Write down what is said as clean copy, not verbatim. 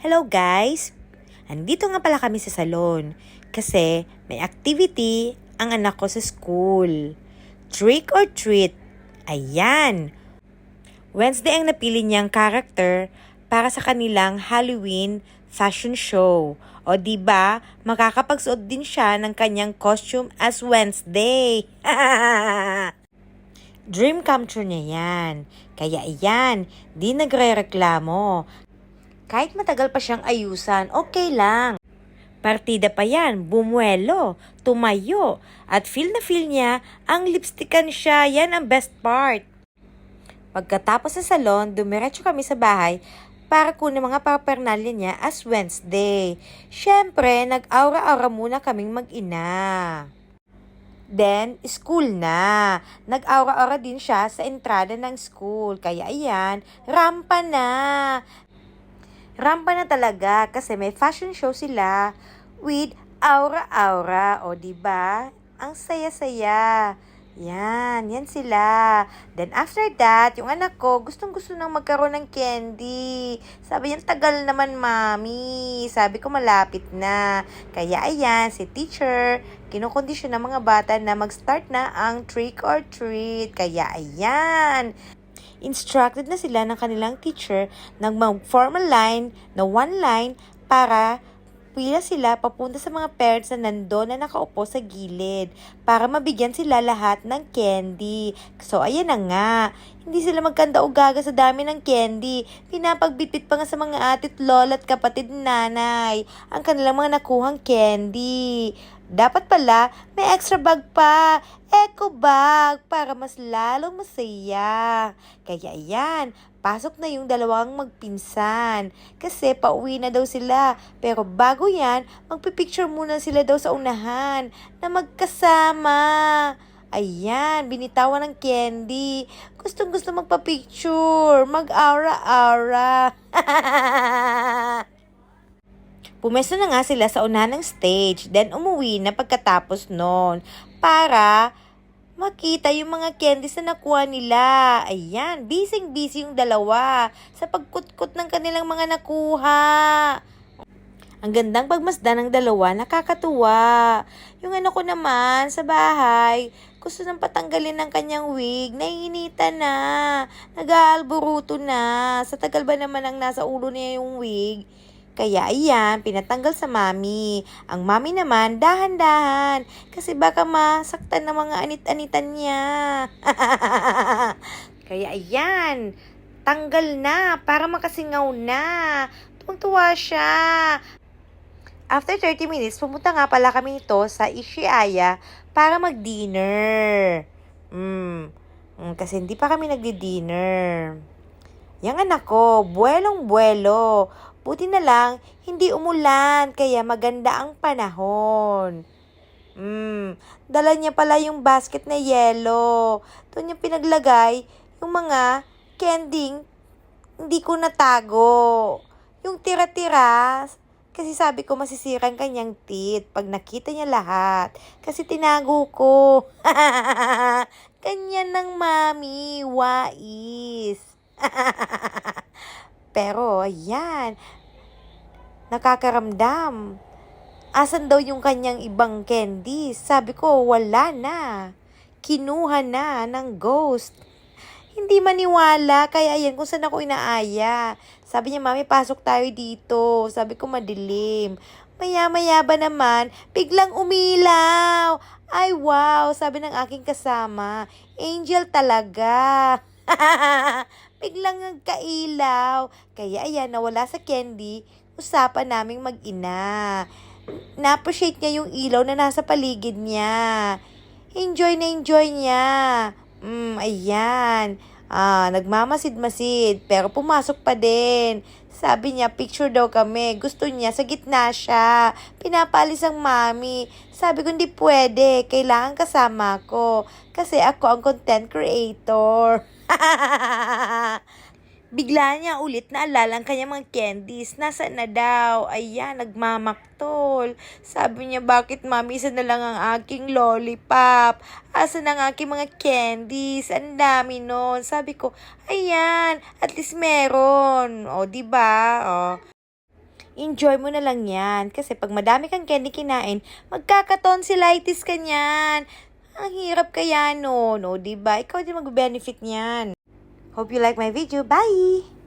Hello guys! Andito nga pala kami sa salon kasi may activity ang anak ko sa school. Trick or treat. Ayan! Wednesday ang napili niyang character para sa kanilang Halloween fashion show. O diba, makakapagsuot din siya ng kanyang costume as Wednesday. Dream come true niya yan. Kaya ayan, di nagre-reklamo. Kahit matagal pa siyang ayusan, okay lang. Partida pa yan, bumuelo, tumayo, at feel na feel niya ang lipstickan siya, yan ang best part. Pagkatapos sa salon, dumiretso kami sa bahay para kunin mga paraphernalia niya as Wednesday. Siyempre, nag-aura-aura muna kaming mag-ina. Then, school na. Nag-aura-aura din siya sa entrada ng school. Kaya ayan, rampa na. Rampa na talaga kasi may fashion show sila with aura-aura. O, diba? Ang saya-saya. Yan sila. Then after that, yung anak ko, gustong-gusto nang magkaroon ng candy. Sabi niya, tagal naman, mami. Sabi ko, malapit na. Kaya ayan, si teacher, kinukondisyon ng mga bata na mag-start na ang trick or treat. Kaya ayan, instructed na sila ng kanilang teacher na mag-formal line na one line para pila sila papunta sa mga parents na nandoon na nakaupo sa gilid para mabigyan sila lahat ng candy. So, ayan na nga. Hindi sila magkanda o gaga sa dami ng candy. Pinapagbitbit pa nga sa mga atit, lola at kapatid nanay ang kanilang mga nakuhang candy. Dapat pala, may extra bag pa. Eco bag para mas lalong masaya. Kaya ayan, pasok na yung dalawang magpinsan. Kasi pauwi na daw sila. Pero bago yan, magpipicture muna sila daw sa unahan na magkasama. Ayan, binitawan ng candy. Gustong-gusto magpa-picture. Mag-aura-aura. Pumesto na nga sila sa unahan ng stage, then umuwi na pagkatapos nun para makita yung mga candies na nakuha nila. Ayan, busy-busy yung dalawa sa pagkutkot ng kanilang mga nakuha. Ang gandang pagmasdan ng dalawa, nakakatuwa. Yung ano ko naman sa bahay, gusto nang patanggalin ng kanyang wig, naiinita na, nag-aalburuto na. Sa tagal ba naman ang nasa ulo niya yung wig? Kaya ayan, pinatanggal sa mami. Ang mami naman, dahan-dahan. Kasi baka masaktan ng mga anit-anitan niya. Kaya ayan, tanggal na para makasingaw na. Tuwang-tuwa siya. After 30 minutes, pumunta nga pala kami ito sa Ishiaya para mag-dinner. Kasi hindi pa kami nagdi-dinner. Yang anak ko, buwelong-buwelo. Buti na lang, hindi umulan, kaya maganda ang panahon. Dala niya pala yung basket na yellow. Doon niya pinaglagay yung mga kending hindi ko natago. Yung tira-tira, kasi sabi ko masisira ang kanyang teeth pag nakita niya lahat. Kasi tinago ko. Ganyan ng mami, wais. Pero, ayan, nakakaramdam. Asan daw yung kanyang ibang candy? Sabi ko, wala na. Kinuha na ng ghost. Hindi maniwala, kaya ayan kung saan ako inaaya. Sabi niya, mami, pasok tayo dito. Sabi ko, madilim. Maya-maya ba naman, biglang umilaw. Ay, wow, sabi ng aking kasama. Angel talaga. Biglang nagkailaw. Kaya ayan, nawala sa candy, usapan naming mag-ina. Na-appreciate niya yung ilaw na nasa paligid niya. Enjoy na enjoy niya. Ayan. Nagmamasid-masid, pero pumasok pa din. Sabi niya, picture daw kami. Gusto niya, sa gitna siya. Pinapalis ang mami. Sabi ko, hindi pwede. Kailangan kasama ko. Kasi ako ang content creator. Bigla niya ulit naalala ang kanyang mga candies. Nasaan na daw? Ayan, nagmamaktol. Sabi niya, bakit mami, isa na lang ang aking lollipop? Asan ang aking mga candies? Ang dami nun. Sabi ko, ayan, at least meron. O, diba? O. enjoy mo na lang yan. Kasi pag madami kang candy kinain, magkaka-tonsillitis ka niyan. Ang hirap kaya no, diba? Ikaw din mag-benefit niyan. Hope you like my video. Bye!